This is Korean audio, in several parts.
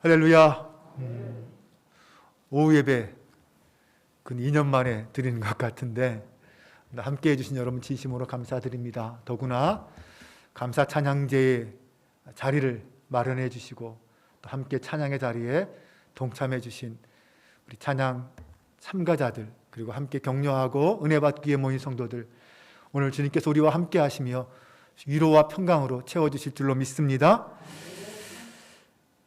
할렐루야. 오후 예배 근 2년 만에 드리는 것 같은데 함께 해주신 여러분 진심으로 감사드립니다. 더구나 감사 찬양제의 자리를 마련해 주시고 또 함께 찬양의 자리에 동참해 주신 우리 찬양 참가자들, 그리고 함께 격려하고 은혜 받기 위해 모인 성도들, 오늘 주님께서 우리와 함께 하시며 위로와 평강으로 채워주실 줄로 믿습니다.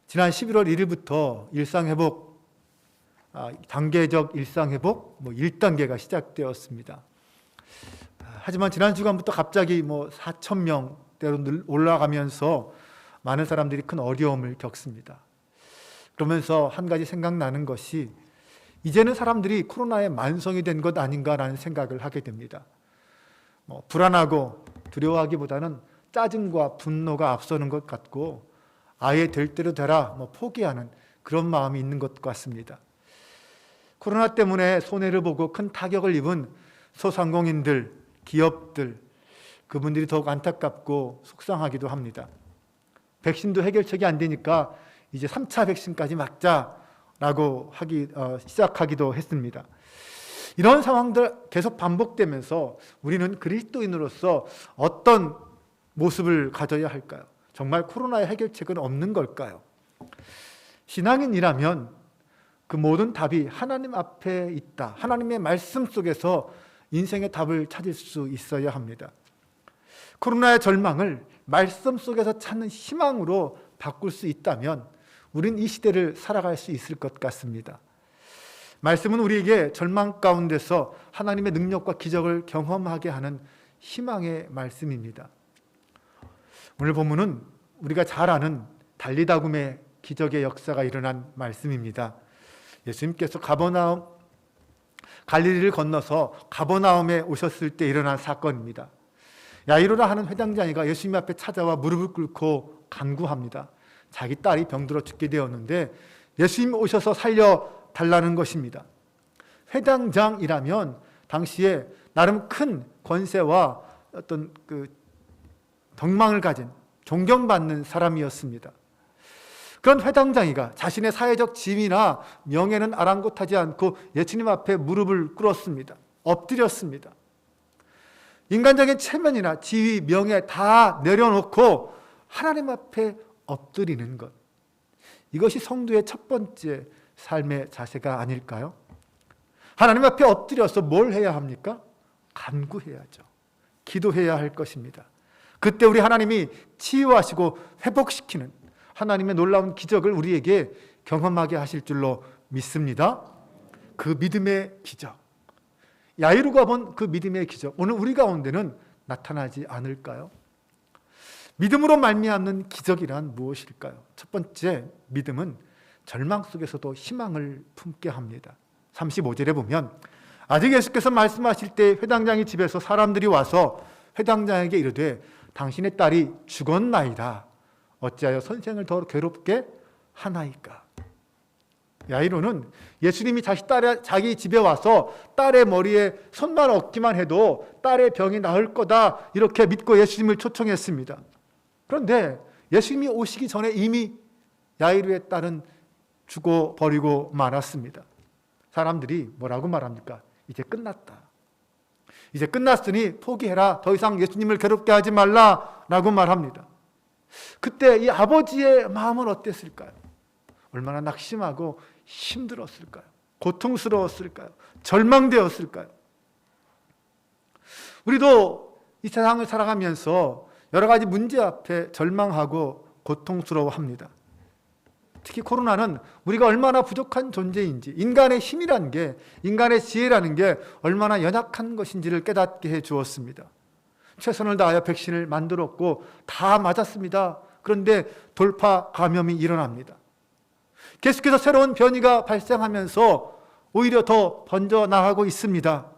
지난 11월 1일부터 일상회복, 단계적 일상회복 1단계가 시작되었습니다. 하지만 지난 주간부터 갑자기 4,000명대로 올라가면서 많은 사람들이 큰 어려움을 겪습니다. 그러면서 한 가지 생각나는 것이, 이제는 사람들이 코로나에 만성이 된 것 아닌가라는 생각을 하게 됩니다. 불안하고 두려워하기보다는 짜증과 분노가 앞서는 것 같고, 아예 될 대로 되라 포기하는 그런 마음이 있는 것 같습니다. 코로나 때문에 손해를 보고 큰 타격을 입은 소상공인들, 기업들, 그분들이 더욱 안타깝고 속상하기도 합니다. 백신도 해결책이 안 되니까 이제 3차 백신까지 맞자라고 시작하기도 했습니다. 이런 상황들 계속 반복되면서 우리는 그리스도인으로서 어떤 모습을 가져야 할까요? 정말 코로나의 해결책은 없는 걸까요? 신앙인이라면 그 모든 답이 하나님 앞에 있다. 하나님의 말씀 속에서 인생의 답을 찾을 수 있어야 합니다. 코로나의 절망을 말씀 속에서 찾는 희망으로 바꿀 수 있다면 우린 이 시대를 살아갈 수 있을 것 같습니다. 말씀은 우리에게 절망 가운데서 하나님의 능력과 기적을 경험하게 하는 희망의 말씀입니다. 오늘 본문은 우리가 잘 아는 달리다굼의 기적의 역사가 일어난 말씀입니다. 예수님께서 갈릴리를 건너서 가버나움에 오셨을 때 일어난 사건입니다. 야이로라 하는 회당장이가 예수님 앞에 찾아와 무릎을 꿇고 간구합니다. 자기 딸이 병들어 죽게 되었는데 예수님 오셔서 살려달라는 것입니다. 회당장이라면 당시에 나름 큰 권세와 어떤 덕망을 가진 존경받는 사람이었습니다. 그런 회당장이가 자신의 사회적 지위나 명예는 아랑곳하지 않고 예수님 앞에 무릎을 꿇었습니다. 엎드렸습니다. 인간적인 체면이나 지위, 명예 다 내려놓고 하나님 앞에 엎드리는 것, 이것이 성도의 첫 번째 삶의 자세가 아닐까요? 하나님 앞에 엎드려서 뭘 해야 합니까? 간구해야죠. 기도해야 할 것입니다. 그때 우리 하나님이 치유하시고 회복시키는 하나님의 놀라운 기적을 우리에게 경험하게 하실 줄로 믿습니다. 그 믿음의 기적, 야이로가 본 그 믿음의 기적, 오늘 우리 가운데는 나타나지 않을까요? 믿음으로 말미암는 기적이란 무엇일까요? 첫 번째, 믿음은 절망 속에서도 희망을 품게 합니다. 35절에 보면, 아직 예수께서 말씀하실 때 회당장의 집에서 사람들이 와서 회당장에게 이르되 당신의 딸이 죽었나이다. 어찌하여 선생을 더 괴롭게 하나이까? 야이로는 예수님이 자기 집에 와서 딸의 머리에 손만 얹기만 해도 딸의 병이 나을 거다, 이렇게 믿고 예수님을 초청했습니다. 그런데 예수님이 오시기 전에 이미 야이로의 딸은 죽어버리고 말았습니다. 사람들이 뭐라고 말합니까? 이제 끝났다. 이제 끝났으니 포기해라. 더 이상 예수님을 괴롭게 하지 말라라고 말합니다. 그때 이 아버지의 마음은 어땠을까요? 얼마나 낙심하고 힘들었을까요? 고통스러웠을까요? 절망되었을까요? 우리도 이 세상을 살아가면서 여러 가지 문제 앞에 절망하고 고통스러워합니다. 특히 코로나는 우리가 얼마나 부족한 존재인지, 인간의 힘이라는 게, 인간의 지혜라는 게 얼마나 연약한 것인지를 깨닫게 해 주었습니다. 최선을 다하여 백신을 만들었고 다 맞았습니다. 그런데 돌파 감염이 일어납니다. 계속해서 새로운 변이가 발생하면서 오히려 더 번져나가고 있습니다.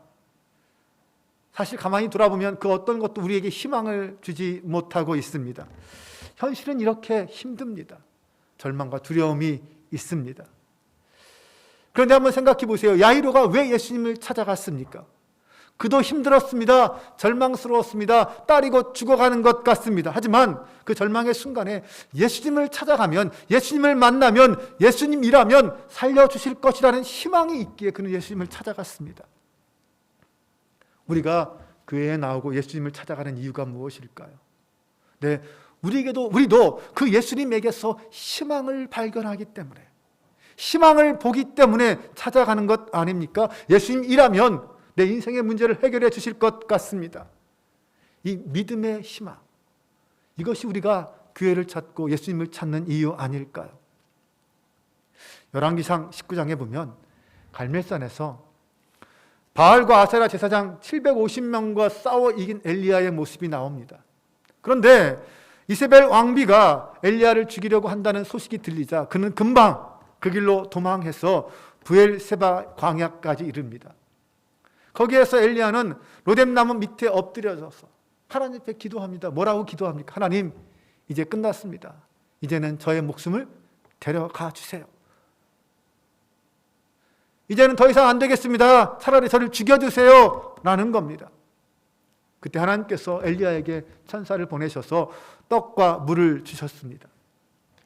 사실 가만히 돌아보면 그 어떤 것도 우리에게 희망을 주지 못하고 있습니다. 현실은 이렇게 힘듭니다. 절망과 두려움이 있습니다. 그런데 한번 생각해 보세요. 야이로가 왜 예수님을 찾아갔습니까? 그도 힘들었습니다. 절망스러웠습니다. 딸이 곧 죽어가는 것 같습니다. 하지만 그 절망의 순간에 예수님을 찾아가면, 예수님을 만나면, 예수님이라면 살려주실 것이라는 희망이 있기에 그는 예수님을 찾아갔습니다. 우리가 교회에 나오고 예수님을 찾아가는 이유가 무엇일까요? 네, 우리도 그 예수님에게서 희망을 발견하기 때문에, 희망을 보기 때문에 찾아가는 것 아닙니까? 예수님이라면 내 인생의 문제를 해결해 주실 것 같습니다. 이 믿음의 희망, 이것이 우리가 교회를 찾고 예수님을 찾는 이유 아닐까요? 열왕기상 19장에 보면 갈멜산에서 바알과 아세라 제사장 750명과 싸워 이긴 엘리야의 모습이 나옵니다. 그런데 이세벨 왕비가 엘리야를 죽이려고 한다는 소식이 들리자 그는 금방 그 길로 도망해서 부엘세바 광야까지 이릅니다. 거기에서 엘리야는 로뎀나무 밑에 엎드려져서 하나님 앞에 기도합니다. 뭐라고 기도합니까? 하나님, 이제 끝났습니다. 이제는 저의 목숨을 데려가 주세요. 이제는 더 이상 안 되겠습니다. 차라리 저를 죽여주세요. 라는 겁니다. 그때 하나님께서 엘리야에게 천사를 보내셔서 떡과 물을 주셨습니다.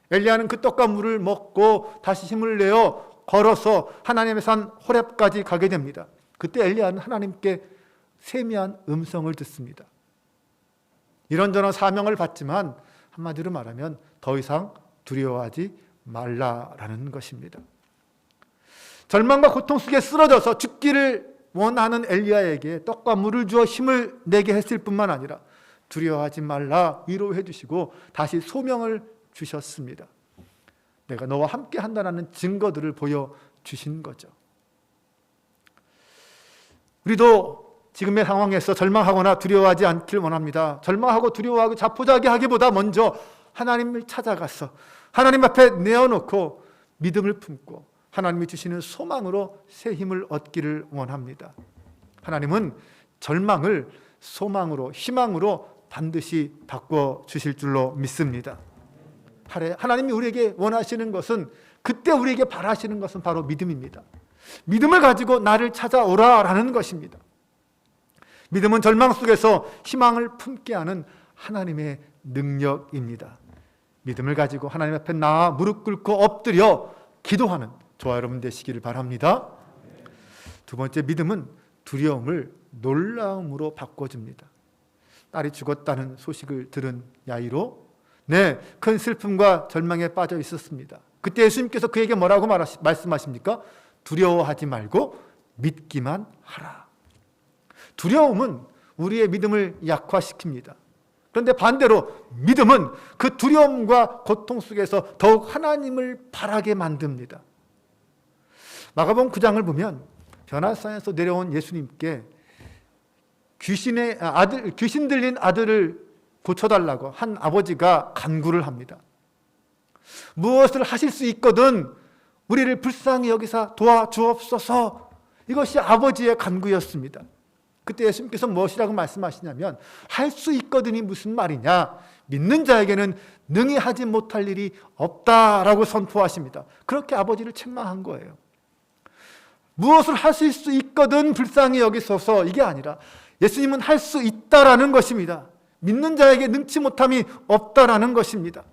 엘리야는 그 떡과 물을 먹고 다시 힘을 내어 걸어서 하나님의 산 호렙까지 가게 됩니다. 그때 엘리야는 하나님께 세미한 음성을 듣습니다. 이런저런 사명을 받지만 한마디로 말하면 더 이상 두려워하지 말라라는 것입니다. 절망과 고통 속에 쓰러져서 죽기를 원하는 엘리야에게 떡과 물을 주어 힘을 내게 했을 뿐만 아니라 두려워하지 말라 위로해 주시고 다시 소명을 주셨습니다. 내가 너와 함께 한다는 증거들을 보여주신 거죠. 우리도 지금의 상황에서 절망하거나 두려워하지 않길 원합니다. 절망하고 두려워하고 자포자기하기보다 먼저 하나님을 찾아가서 하나님 앞에 내어놓고 믿음을 품고 하나님이 주시는 소망으로 새 힘을 얻기를 원합니다. 하나님은 절망을 소망으로, 희망으로 반드시 바꿔주실 줄로 믿습니다. 하나님이 우리에게 원하시는 것은, 그때 우리에게 바라시는 것은 바로 믿음입니다. 믿음을 가지고 나를 찾아오라라는 것입니다. 믿음은 절망 속에서 희망을 품게 하는 하나님의 능력입니다. 믿음을 가지고 하나님 앞에 나아 무릎 꿇고 엎드려 기도하는 저와 여러분 되시기를 바랍니다. 두 번째, 믿음은 두려움을 놀라움으로 바꿔줍니다. 딸이 죽었다는 소식을 들은 야이로 큰 슬픔과 절망에 빠져 있었습니다. 그때 예수님께서 그에게 뭐라고 말씀하십니까? 두려워하지 말고 믿기만 하라. 두려움은 우리의 믿음을 약화시킵니다. 그런데 반대로 믿음은 그 두려움과 고통 속에서 더욱 하나님을 바라게 만듭니다. 마가복음 9장을 보면 변화산에서 내려온 예수님께 귀신 들린 아들을 고쳐달라고 한 아버지가 간구를 합니다. 무엇을 하실 수 있거든 우리를 불쌍히 여기사 도와주옵소서. 이것이 아버지의 간구였습니다. 그때 예수님께서 무엇이라고 말씀하시냐면, 할 수 있거든이 무슨 말이냐, 믿는 자에게는 능히 하지 못할 일이 없다라고 선포하십니다. 그렇게 아버지를 책망한 거예요. 무엇을 하실 수 있거든 불쌍히 여기소서, 이게 아니라 예수님은 할 수 있다라는 것입니다. 믿는 자에게 능치 못함이 없다라는 것입니다.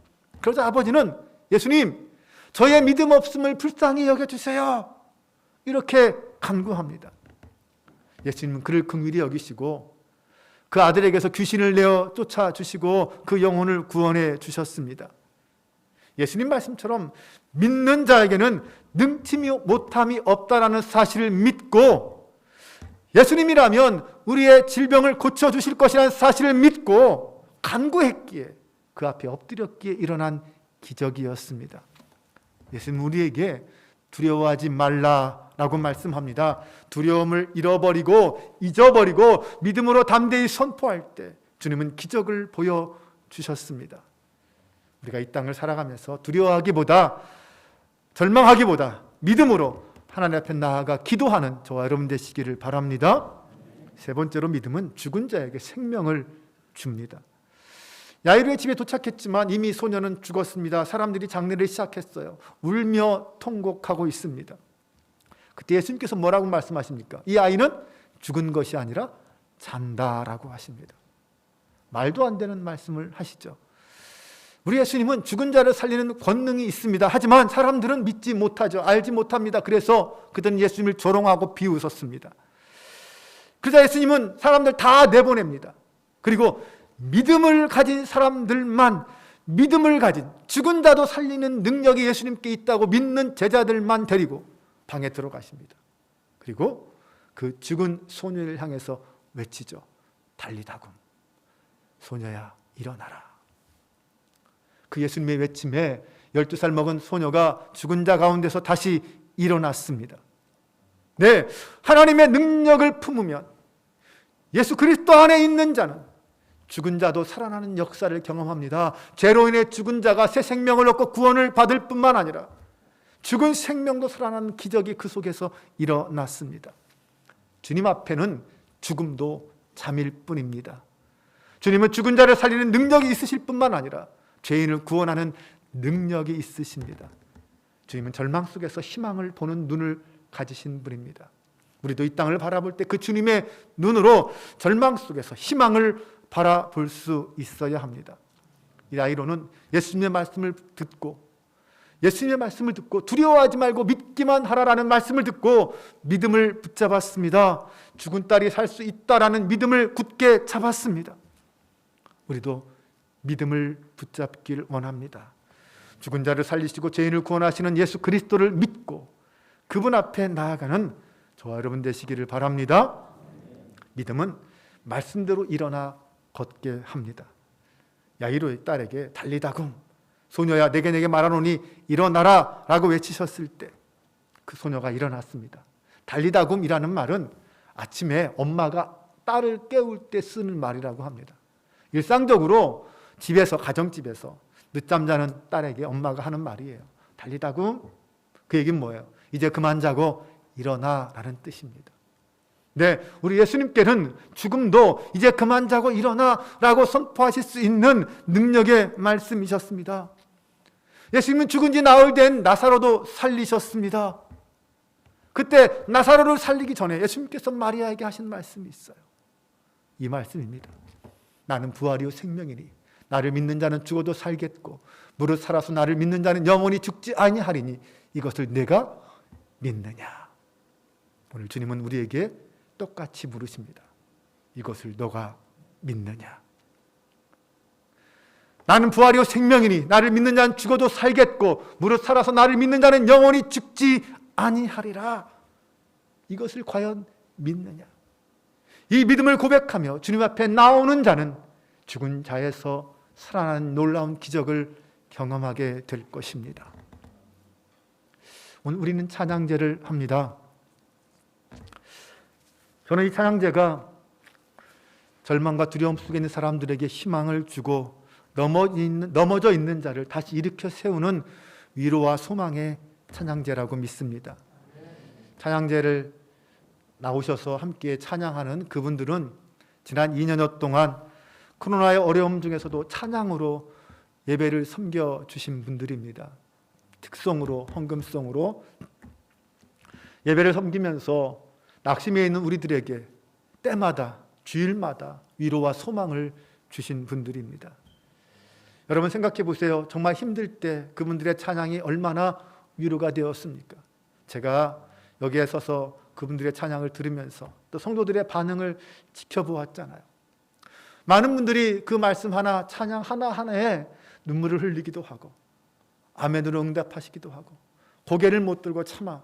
그러자 아버지는 예수님, 저의 믿음 없음을 불쌍히 여겨주세요, 이렇게 간구합니다. 예수님은 그를 긍휼히 여기시고 그 아들에게서 귀신을 내어 쫓아주시고 그 영혼을 구원해 주셨습니다. 예수님 말씀처럼 믿는 자에게는 능치 못함이 없다라는 사실을 믿고, 예수님이라면 우리의 질병을 고쳐주실 것이라는 사실을 믿고 간구했기에, 그 앞에 엎드렸기에 일어난 기적이었습니다. 예수님 우리에게 두려워하지 말라라고 말씀합니다. 두려움을 잃어버리고 잊어버리고 믿음으로 담대히 선포할 때 주님은 기적을 보여주셨습니다. 우리가 이 땅을 살아가면서 두려워하기보다, 절망하기보다 믿음으로 하나님 앞에 나아가 기도하는 저와 여러분 되시기를 바랍니다. 세 번째로, 믿음은 죽은 자에게 생명을 줍니다. 야이로의 집에 도착했지만 이미 소녀는 죽었습니다. 사람들이 장례를 시작했어요. 울며 통곡하고 있습니다. 그때 예수님께서 뭐라고 말씀하십니까? 이 아이는 죽은 것이 아니라 잔다라고 하십니다. 말도 안 되는 말씀을 하시죠. 우리 예수님은 죽은 자를 살리는 권능이 있습니다. 하지만 사람들은 믿지 못하죠. 알지 못합니다. 그래서 그들은 예수님을 조롱하고 비웃었습니다. 그러자 예수님은 사람들 다 내보냅니다. 그리고 믿음을 가진 사람들만, 믿음을 가진, 죽은 자도 살리는 능력이 예수님께 있다고 믿는 제자들만 데리고 방에 들어가십니다. 그리고 그 죽은 소녀를 향해서 외치죠. 달리다굼, 소녀야 일어나라. 그 예수님의 외침에 12살 먹은 소녀가 죽은 자 가운데서 다시 일어났습니다. 네, 하나님의 능력을 품으면, 예수 그리스도 안에 있는 자는 죽은 자도 살아나는 역사를 경험합니다. 죄로 인해 죽은 자가 새 생명을 얻고 구원을 받을 뿐만 아니라 죽은 생명도 살아나는 기적이 그 속에서 일어났습니다. 주님 앞에는 죽음도 잠일 뿐입니다. 주님은 죽은 자를 살리는 능력이 있으실 뿐만 아니라 죄인을 구원하는 능력이 있으십니다. 주님은 절망 속에서 희망을 보는 눈을 가지신 분입니다. 우리도 이 땅을 바라볼 때 그 주님의 눈으로 절망 속에서 희망을 바라볼 수 있어야 합니다. 이 아이로는 예수님의 말씀을 듣고 두려워하지 말고 믿기만 하라라는 말씀을 듣고 믿음을 붙잡았습니다. 죽은 딸이 살 수 있다라는 믿음을 굳게 잡았습니다. 우리도 믿음을 붙잡길 원합니다. 죽은 자를 살리시고 죄인을 구원하시는 예수 그리스도를 믿고 그분 앞에 나아가는 저와 여러분 되시기를 바랍니다. 믿음은 말씀대로 일어나 걷게 합니다. 야이로의 딸에게 달리다굼, 소녀야 내게 말하노니 일어나라 라고 외치셨을 때 그 소녀가 일어났습니다. 달리다굼이라는 말은 아침에 엄마가 딸을 깨울 때 쓰는 말이라고 합니다. 일상적으로 집에서, 가정집에서 늦잠 자는 딸에게 엄마가 하는 말이에요. 달리다굼. 그 얘기는 뭐예요? 이제 그만 자고 일어나라는 뜻입니다. 네, 우리 예수님께는 죽음도 이제 그만 자고 일어나라고 선포하실 수 있는 능력의 말씀이셨습니다. 예수님은 죽은 지 나흘 된 나사로도 살리셨습니다. 그때 나사로를 살리기 전에 예수님께서 마리아에게 하신 말씀이 있어요. 이 말씀입니다. 나는 부활이요 생명이니 나를 믿는 자는 죽어도 살겠고 무릇 살아서 나를 믿는 자는 영원히 죽지 아니하리니 이것을 내가 믿느냐. 오늘 주님은 우리에게 똑같이 물으십니다. 이것을 너가 믿느냐. 나는 부활이요 생명이니 나를 믿는 자는 죽어도 살겠고 무릇 살아서 나를 믿는 자는 영원히 죽지 아니하리라. 이것을 과연 믿느냐. 이 믿음을 고백하며 주님 앞에 나오는 자는 죽은 자에서 살아나는 놀라운 기적을 경험하게 될 것입니다. 오늘 우리는 찬양제를 합니다. 저는 이 찬양제가 절망과 두려움 속에 있는 사람들에게 희망을 주고 넘어져 있는 자를 다시 일으켜 세우는 위로와 소망의 찬양제라고 믿습니다. 찬양제를 나오셔서 함께 찬양하는 그분들은 지난 2년여 동안 코로나의 어려움 중에서도 찬양으로 예배를 섬겨주신 분들입니다. 특송으로, 헌금송으로 예배를 섬기면서 낙심해 있는 우리들에게 때마다, 주일마다 위로와 소망을 주신 분들입니다. 여러분 생각해 보세요. 정말 힘들 때 그분들의 찬양이 얼마나 위로가 되었습니까? 제가 여기에 서서 그분들의 찬양을 들으면서 또 성도들의 반응을 지켜보았잖아요. 많은 분들이 그 말씀 하나, 찬양 하나하나에 눈물을 흘리기도 하고 아멘으로 응답하시기도 하고 고개를 못 들고 참아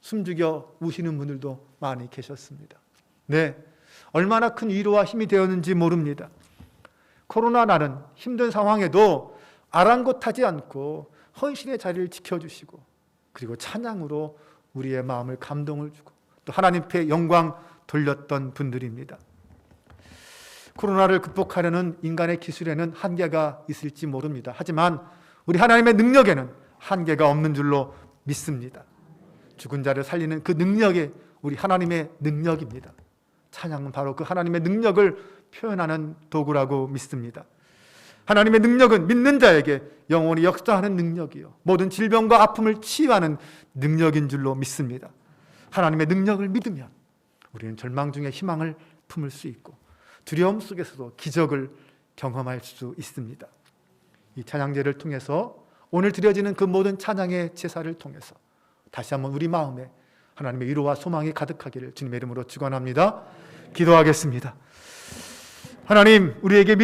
숨죽여 우시는 분들도 많이 계셨습니다. 네, 얼마나 큰 위로와 힘이 되었는지 모릅니다. 코로나 나는 힘든 상황에도 아랑곳하지 않고 헌신의 자리를 지켜주시고 그리고 찬양으로 우리의 마음을 감동을 주고 또 하나님께 영광 돌렸던 분들입니다. 코로나를 극복하려는 인간의 기술에는 한계가 있을지 모릅니다. 하지만 우리 하나님의 능력에는 한계가 없는 줄로 믿습니다. 죽은 자를 살리는 그 능력이 우리 하나님의 능력입니다. 찬양은 바로 그 하나님의 능력을 표현하는 도구라고 믿습니다. 하나님의 능력은 믿는 자에게 영원히 역사하는 능력이요 모든 질병과 아픔을 치유하는 능력인 줄로 믿습니다. 하나님의 능력을 믿으면 우리는 절망 중에 희망을 품을 수 있고 두려움 속에서도 기적을 경험할 수 있습니다. 이 찬양제를 통해서 오늘 드려지는 그 모든 찬양의 제사를 통해서 다시 한번 우리 마음에 하나님의 위로와 소망이 가득하기를 주님의 이름으로 축원합니다. 기도하겠습니다. 하나님, 우리에게 믿음